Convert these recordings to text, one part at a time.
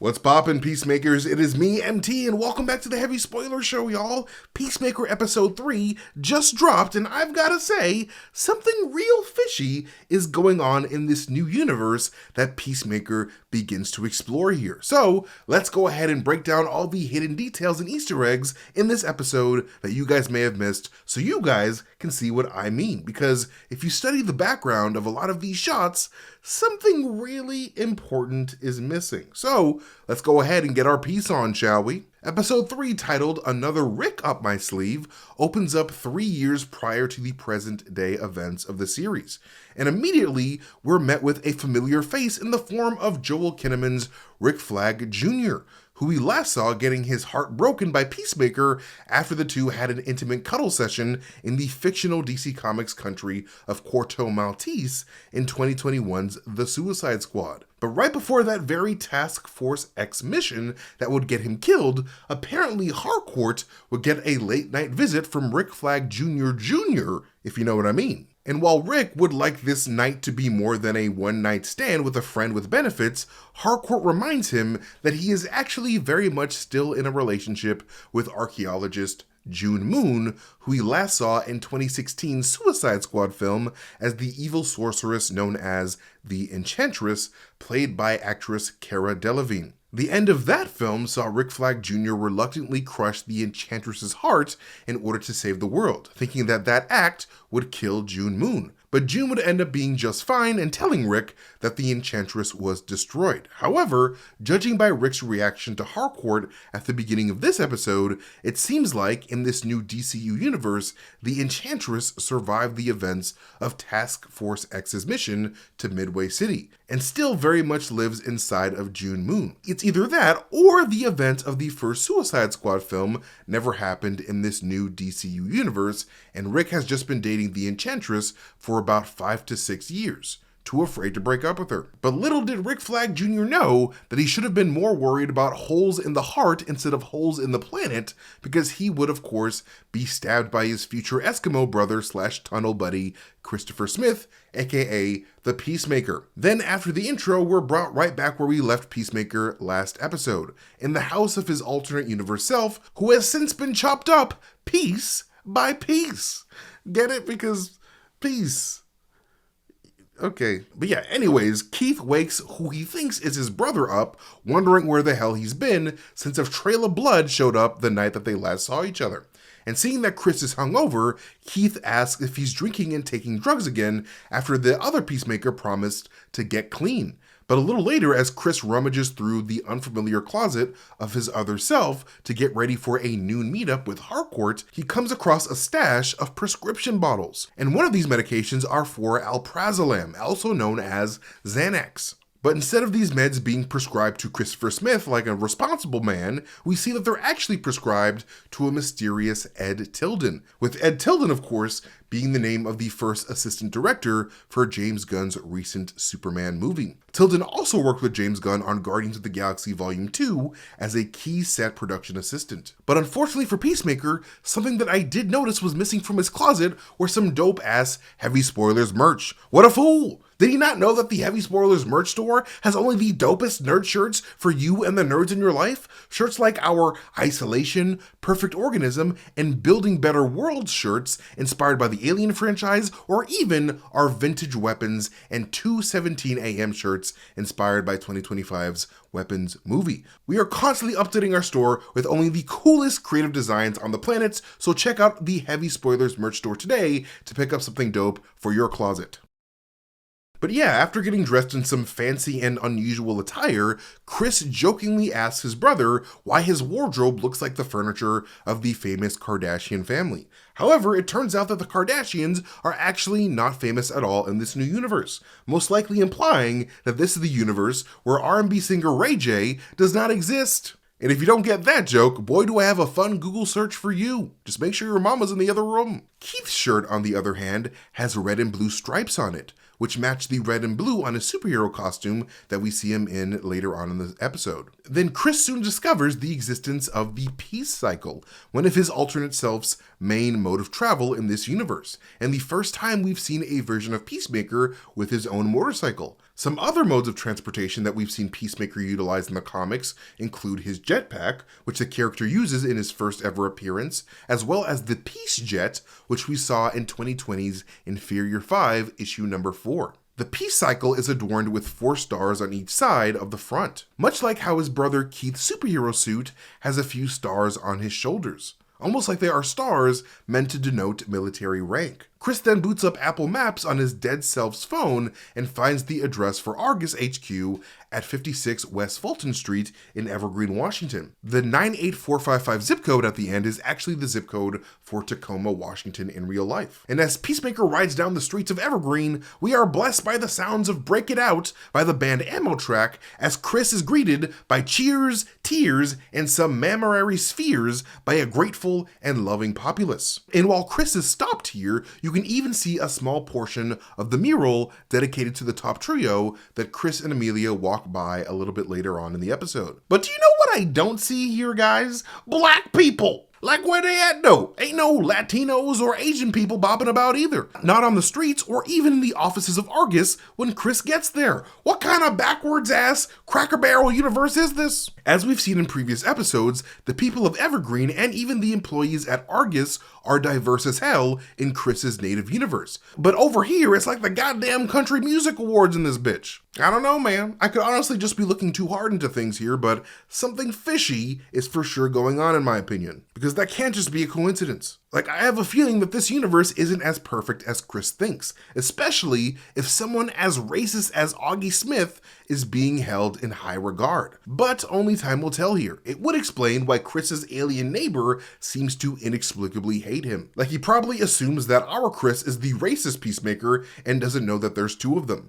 What's poppin', Peacemakers? It is me, MT, and welcome back to the Heavy Spoiler Show, y'all. Peacemaker Episode 3 just dropped, and I've gotta say, something real fishy is going on in this new universe that Peacemaker begins to explore here. So, let's go ahead and break down all the hidden details and Easter eggs in this episode that you guys may have missed, so you guys can see what I mean. Because if you study the background of a lot of these shots, something really important is missing. So, let's go ahead and get our piece on, shall we? Episode 3, titled Another Rick Up My Sleeve, opens up 3 years prior to the present day events of the series. And immediately, we're met with a familiar face in the form of Joel Kinnaman's Rick Flag Jr., who we last saw getting his heart broken by Peacemaker after the two had an intimate cuddle session in the fictional DC Comics country of Corto Maltese in 2021's The Suicide Squad. But right before that very Task Force X mission that would get him killed, apparently Harcourt would get a late-night visit from Rick Flag Jr. Jr., if you know what I mean. And while Rick would like this night to be more than a one-night stand with a friend with benefits, Harcourt reminds him that he is actually very much still in a relationship with archaeologist June Moon, who we last saw in 2016's Suicide Squad film as the evil sorceress known as the Enchantress, played by actress Cara Delevingne. The end of that film saw Rick Flag Jr. reluctantly crush the Enchantress's heart in order to save the world, thinking that that act would kill June Moon. But June would end up being just fine and telling Rick that the Enchantress was destroyed. However, judging by Rick's reaction to Harcourt at the beginning of this episode, it seems like in this new DCEU universe, the Enchantress survived the events of Task Force X's mission to Midway City, and still very much lives inside of June Moon. It's either that or the event of the first Suicide Squad film never happened in this new DCU universe, and Rick has just been dating the Enchantress for about 5 to 6 years, too afraid to break up with her. But little did Rick Flag Jr. know that he should have been more worried about holes in the heart instead of holes in the planet, because he would of course be stabbed by his future Eskimo brother / tunnel buddy Christopher Smith, aka the Peacemaker. Then after the intro, we're brought right back where we left Peacemaker last episode, in the house of his alternate universe self, who has since been chopped up piece by piece. Get it? Because peace. Okay, but yeah, anyways, Keith wakes who he thinks is his brother up, wondering where the hell he's been since a trail of blood showed up the night that they last saw each other. And seeing that Chris is hungover, Keith asks if he's drinking and taking drugs again after the other Peacemaker promised to get clean. But a little later, as Chris rummages through the unfamiliar closet of his other self to get ready for a noon meetup with Harcourt, he comes across a stash of prescription bottles. And one of these medications are for alprazolam, also known as Xanax. But instead of these meds being prescribed to Christopher Smith like a responsible man, we see that they're actually prescribed to a mysterious Ed Tilden, with Ed Tilden, of course, being the name of the first assistant director for James Gunn's recent Superman movie. Tilden also worked with James Gunn on Guardians of the Galaxy Volume 2 as a key set production assistant. But unfortunately for Peacemaker, something that I did notice was missing from his closet were some dope-ass Heavy Spoilers merch. What a fool! Did he not know that the Heavy Spoilers merch store has only the dopest nerd shirts for you and the nerds in your life? Shirts like our Isolation, Perfect Organism, and Building Better Worlds shirts inspired by the Alien franchise, or even our Vintage Weapons and 2:17 a.m. shirts inspired by 2025's Weapons movie. We are constantly updating our store with only the coolest creative designs on the planet, so check out the Heavy Spoilers merch store today to pick up something dope for your closet. But yeah, after getting dressed in some fancy and unusual attire, Chris jokingly asks his brother why his wardrobe looks like the furniture of the famous Kardashian family. However, it turns out that the Kardashians are actually not famous at all in this new universe, most likely implying that this is the universe where R&B singer Ray J does not exist. And if you don't get that joke, boy do I have a fun Google search for you. Just make sure your mama's in the other room. Keith's shirt, on the other hand, has red and blue stripes on it, which match the red and blue on his superhero costume that we see him in later on in the episode. Then Chris soon discovers the existence of the Peace Cycle, one of his alternate self's main mode of travel in this universe, and the first time we've seen a version of Peacemaker with his own motorcycle. Some other modes of transportation that we've seen Peacemaker utilize in the comics include his jetpack, which the character uses in his first ever appearance, as well as the Peace Jet, which we saw in 2020's Inferior 5, issue number 4. The Peace Cycle is adorned with 4 stars on each side of the front, much like how his brother Keith's superhero suit has a few stars on his shoulders, almost like they are stars meant to denote military rank. Chris then boots up Apple Maps on his dead self's phone and finds the address for Argus HQ at 56 West Fulton Street in Evergreen, Washington. The 98455 zip code at the end is actually the zip code for Tacoma, Washington in real life. And as Peacemaker rides down the streets of Evergreen, we are blessed by the sounds of Break It Out by the band Ammo Track as Chris is greeted by cheers, tears, and some mammary spheres by a grateful and loving populace. And while Chris is stopped here, you can even see a small portion of the mural dedicated to the top trio that Chris and Amelia walk by a little bit later on in the episode. But do you know what I don't see here, guys? Black people! Like, where they at though? Ain't no Latinos or Asian people bopping about either. Not on the streets or even in the offices of Argus when Chris gets there. What kind of backwards ass Cracker Barrel universe is this? As we've seen in previous episodes, the people of Evergreen and even the employees at Argus are diverse as hell in Chris's native universe. But over here, it's like the goddamn Country Music Awards in this bitch. I don't know, man. I could honestly just be looking too hard into things here, but something fishy is for sure going on in my opinion. Because that can't just be a coincidence. Like, I have a feeling that this universe isn't as perfect as Chris thinks, especially if someone as racist as Augie Smith is being held in high regard. But only time will tell here. It would explain why Chris's alien neighbor seems to inexplicably hate him. Like, he probably assumes that our Chris is the racist Peacemaker and doesn't know that there's 2 of them.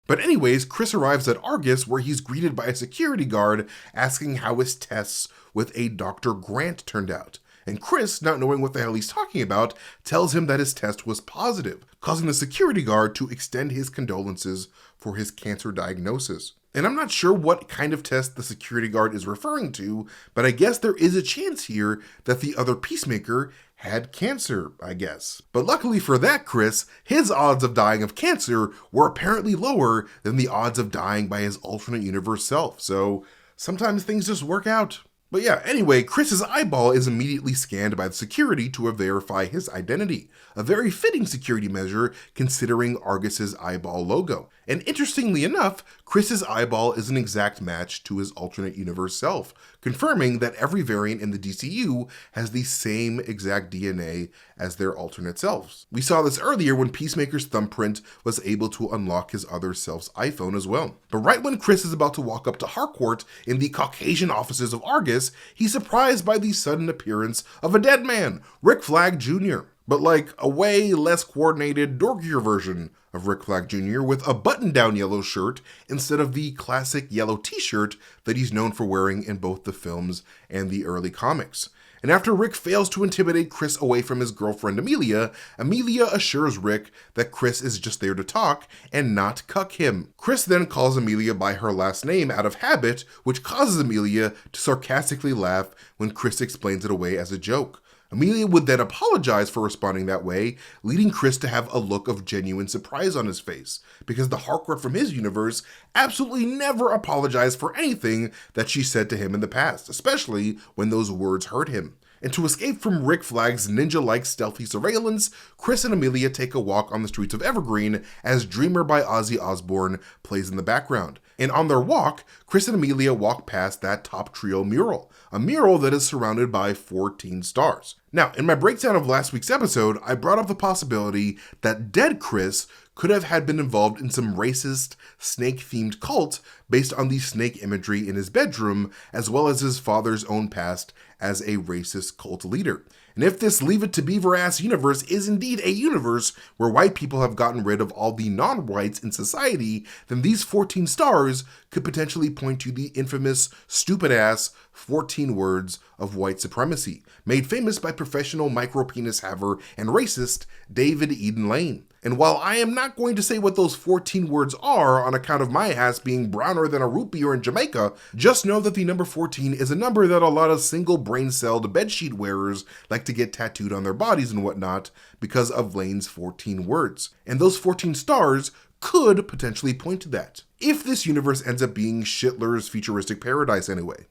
But anyways, Chris arrives at Argus where he's greeted by a security guard asking how his tests with a Dr. Grant turned out. And Chris, not knowing what the hell he's talking about, tells him that his test was positive, causing the security guard to extend his condolences for his cancer diagnosis. And I'm not sure what kind of test the security guard is referring to, but I guess there is a chance here that the other Peacemaker had cancer, I guess. But luckily for that Chris, his odds of dying of cancer were apparently lower than the odds of dying by his alternate universe self, so sometimes things just work out. But yeah, anyway, Chris's eyeball is immediately scanned by the security to verify his identity. A very fitting security measure considering Argus's eyeball logo. And interestingly enough, Chris's eyeball is an exact match to his alternate universe self, confirming that every variant in the DCEU has the same exact DNA as their alternate selves. We saw this earlier when Peacemaker's thumbprint was able to unlock his other self's iPhone as well. But right when Chris is about to walk up to Harcourt in the Caucasian offices of Argus, he's surprised by the sudden appearance of a dead man, Rick Flag Jr., but like a way less coordinated, dorkier version of Rick Flag Jr. with a button-down yellow shirt instead of the classic yellow t-shirt that he's known for wearing in both the films and the early comics. And after Rick fails to intimidate Chris away from his girlfriend Amelia, Amelia assures Rick that Chris is just there to talk and not cuck him. Chris then calls Amelia by her last name out of habit, which causes Amelia to sarcastically laugh when Chris explains it away as a joke. Amelia would then apologize for responding that way, leading Chris to have a look of genuine surprise on his face, because the Harcourt from his universe absolutely never apologized for anything that she said to him in the past, especially when those words hurt him. And to escape from Rick Flag's ninja-like stealthy surveillance, Chris and Amelia take a walk on the streets of Evergreen as Dreamer by Ozzy Osbourne plays in the background. And on their walk, Chris and Amelia walk past that top trio mural, a mural that is surrounded by 14 stars. Now, in my breakdown of last week's episode, I brought up the possibility that dead Chris could have had been involved in some racist, snake-themed cult based on the snake imagery in his bedroom, as well as his father's own past as a racist cult leader. And if this Leave It to Beaver-ass universe is indeed a universe where white people have gotten rid of all the non-whites in society, then these 14 stars could potentially point to the infamous, stupid-ass 14 words of white supremacy, made famous by professional micro-penis haver and racist David Eden Lane. And while I am not going to say what those 14 words are on account of my ass being browner than a root beer in Jamaica, just know that the number 14 is a number that a lot of single brain-celled bedsheet wearers like to get tattooed on their bodies and whatnot because of Lane's 14 words. And those 14 stars could potentially point to that, if this universe ends up being Shitler's futuristic paradise anyway.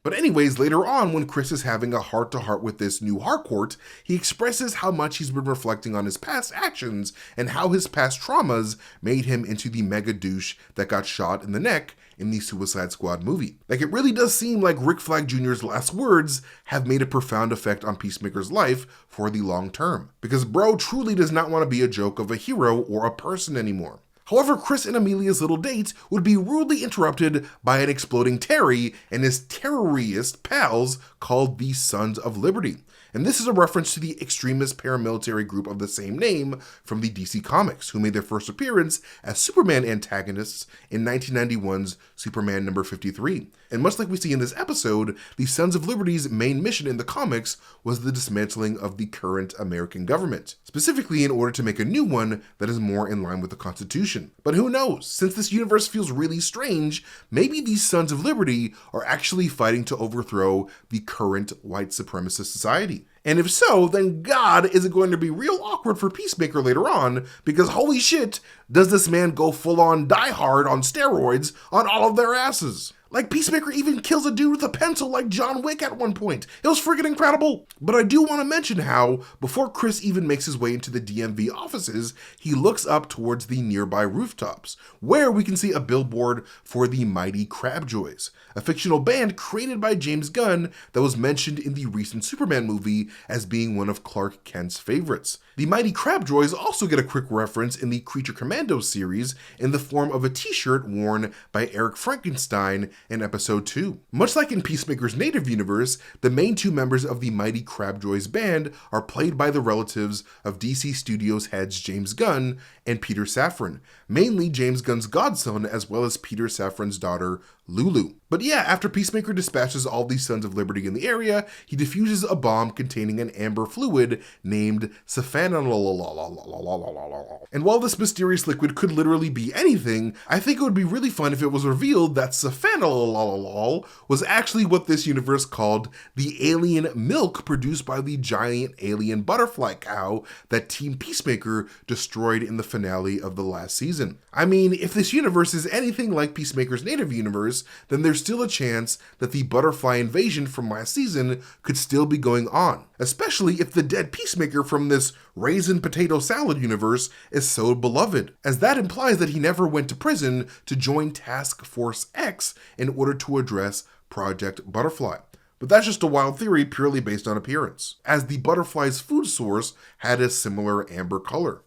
But anyways, later on, when Chris is having a heart-to-heart with this new Harcourt, he expresses how much he's been reflecting on his past actions and how his past traumas made him into the mega douche that got shot in the neck in the Suicide Squad movie. Like, it really does seem like Rick Flag Jr.'s last words have made a profound effect on Peacemaker's life for the long term, because bro truly does not want to be a joke of a hero or a person anymore. However, Chris and Amelia's little date would be rudely interrupted by an exploding Terry and his terrorist pals called the Sons of Liberty. And this is a reference to the extremist paramilitary group of the same name from the DC Comics, who made their first appearance as Superman antagonists in 1991's Superman number 53. And much like we see in this episode, the Sons of Liberty's main mission in the comics was the dismantling of the current American government, specifically in order to make a new one that is more in line with the Constitution. But who knows? Since this universe feels really strange, maybe these Sons of Liberty are actually fighting to overthrow the current white supremacist society. And if so, then God, is it going to be real awkward for Peacemaker later on, because holy shit, does this man go full on Die Hard on steroids on all of their asses. Like, Peacemaker even kills a dude with a pencil like John Wick at one point. It was freaking incredible. But I do want to mention how, before Chris even makes his way into the DMV offices, he looks up towards the nearby rooftops, where we can see a billboard for the Mighty Crabjoys, a fictional band created by James Gunn that was mentioned in the recent Superman movie as being one of Clark Kent's favorites. The Mighty Crabjoys also get a quick reference in the Creature Commandos series in the form of a t-shirt worn by Eric Frankenstein in episode 2. Much like in Peacemaker's native universe, the main two members of the Mighty Crabjoys band are played by the relatives of DC Studios heads James Gunn and Peter Safran, mainly James Gunn's godson as well as Peter Safran's daughter, Lulu. But yeah, after Peacemaker dispatches all these Sons of Liberty in the area, he defuses a bomb containing an amber fluid named Saphanol. And while this mysterious liquid could literally be anything, I think it would be really fun if it was revealed that Saphanol was actually what this universe called the alien milk produced by the giant alien butterfly cow that Team Peacemaker destroyed in the finale of the last season. I mean, if this universe is anything like Peacemaker's native universe, then there's still a chance that the butterfly invasion from last season could still be going on, especially if the dead Peacemaker from this raisin potato salad universe is so beloved, as that implies that he never went to prison to join Task Force X in order to address Project Butterfly. But that's just a wild theory purely based on appearance, as the butterfly's food source had a similar amber color.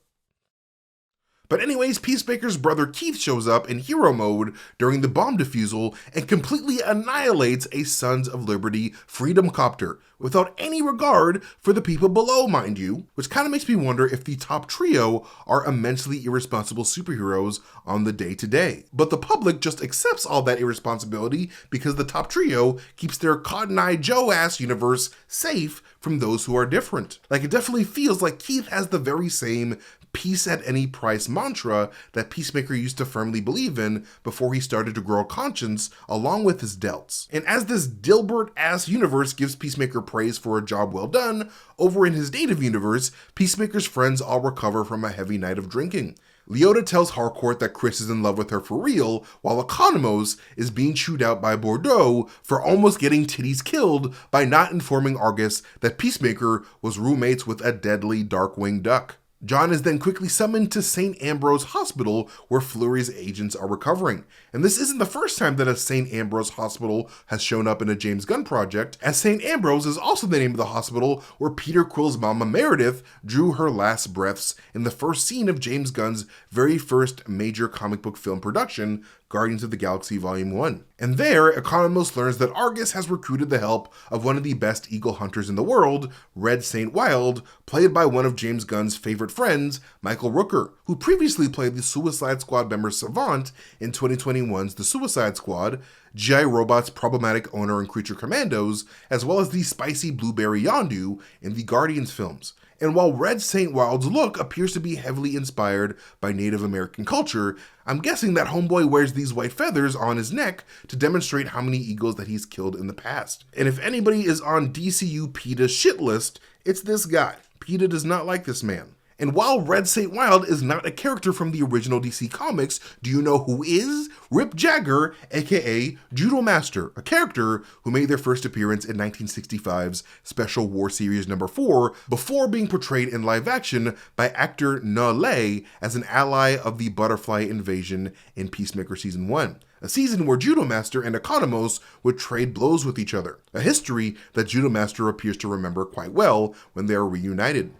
But anyways, Peacemaker's brother Keith shows up in hero mode during the bomb defusal and completely annihilates a Sons of Liberty freedom copter, without any regard for the people below, mind you, which kind of makes me wonder if the top trio are immensely irresponsible superheroes on the day-to-day. But the public just accepts all that irresponsibility because the top trio keeps their Cotton Eye Joe-ass universe safe from those who are different. Like, it definitely feels like Keith has the very same peace at any price mantra that Peacemaker used to firmly believe in before he started to grow a conscience along with his delts. And as this Dilbert-ass universe gives Peacemaker praise for a job well done, over in his native universe, Peacemaker's friends all recover from a heavy night of drinking. Leota tells Harcourt that Chris is in love with her for real, while Economos is being chewed out by Bordeaux for almost getting titties killed by not informing Argus that Peacemaker was roommates with a deadly Darkwing Duck. John is then quickly summoned to St. Ambrose Hospital, where Flurry's agents are recovering. And this isn't the first time that a St. Ambrose Hospital has shown up in a James Gunn project, as St. Ambrose is also the name of the hospital where Peter Quill's mama Meredith drew her last breaths in the first scene of James Gunn's very first major comic book film production, Guardians of the Galaxy Volume 1. And there, Economos learns that Argus has recruited the help of one of the best eagle hunters in the world, Red St. Wild, played by one of James Gunn's favorite friends, Michael Rooker, who previously played the Suicide Squad member Savant in 2021's The Suicide Squad, G.I. Robot's problematic owner in Creature Commandos, as well as the spicy blueberry Yondu in the Guardians films. And while Red St. Wild's look appears to be heavily inspired by Native American culture, I'm guessing that homeboy wears these white feathers on his neck to demonstrate how many eagles that he's killed in the past. And if anybody is on DCU PETA's shit list, it's this guy. PETA does not like this man. And while Red St. Wild is not a character from the original DC Comics, do you know who is? Rip Jagger, aka Judo Master, a character who made their first appearance in 1965's Special War Series number 4 before being portrayed in live action by actor Na Lei as an ally of the Butterfly Invasion in Peacemaker Season 1. A season where Judo Master and Economos would trade blows with each other, a history that Judo Master appears to remember quite well when they are reunited.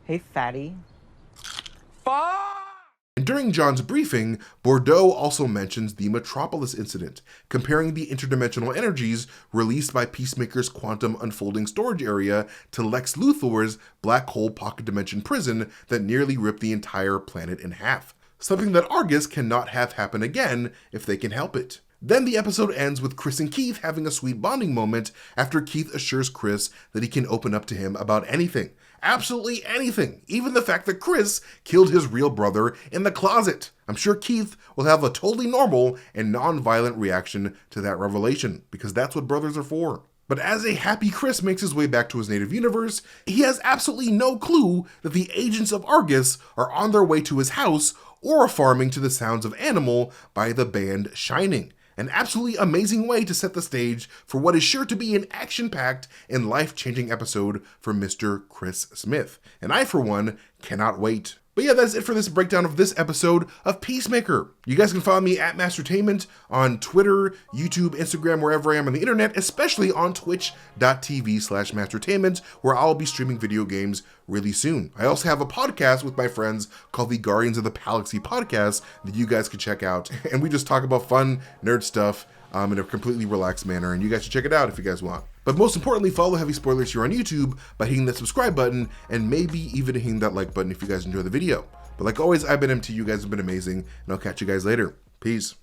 Hey, fatty. And during John's briefing, Bordeaux also mentions the Metropolis incident, comparing the interdimensional energies released by Peacemaker's quantum unfolding storage area to Lex Luthor's black hole pocket dimension prison that nearly ripped the entire planet in half. Something that Argus cannot have happen again if they can help it. Then the episode ends with Chris and Keith having a sweet bonding moment after Keith assures Chris that he can open up to him about anything. Absolutely anything, even the fact that Chris killed his real brother in the closet. I'm sure Keith will have a totally normal and non-violent reaction to that revelation, because that's what brothers are for. But as a happy Chris makes his way back to his native universe, he has absolutely no clue that the agents of Argus are on their way to his house or farming to the sounds of Animal by the band Shining. An absolutely amazing way to set the stage for what is sure to be an action-packed and life-changing episode for Mr. Chris Smith. And I, for one, cannot wait. But yeah, that's it for this breakdown of this episode of Peacemaker. You guys can follow me at Mastertainment on Twitter, YouTube, Instagram, wherever I am on the internet, especially on twitch.tv/Mastertainment, where I'll be streaming video games really soon. I also have a podcast with my friends called the Guardians of the Galaxy podcast that you guys can check out. And we just talk about fun, nerd stuff in a completely relaxed manner, and you guys should check it out if you guys want. But most importantly, follow Heavy Spoilers here on YouTube by hitting that subscribe button and maybe even hitting that like button if you guys enjoy the video. But like always, I've been MT, you guys have been amazing, and I'll catch you guys later. Peace.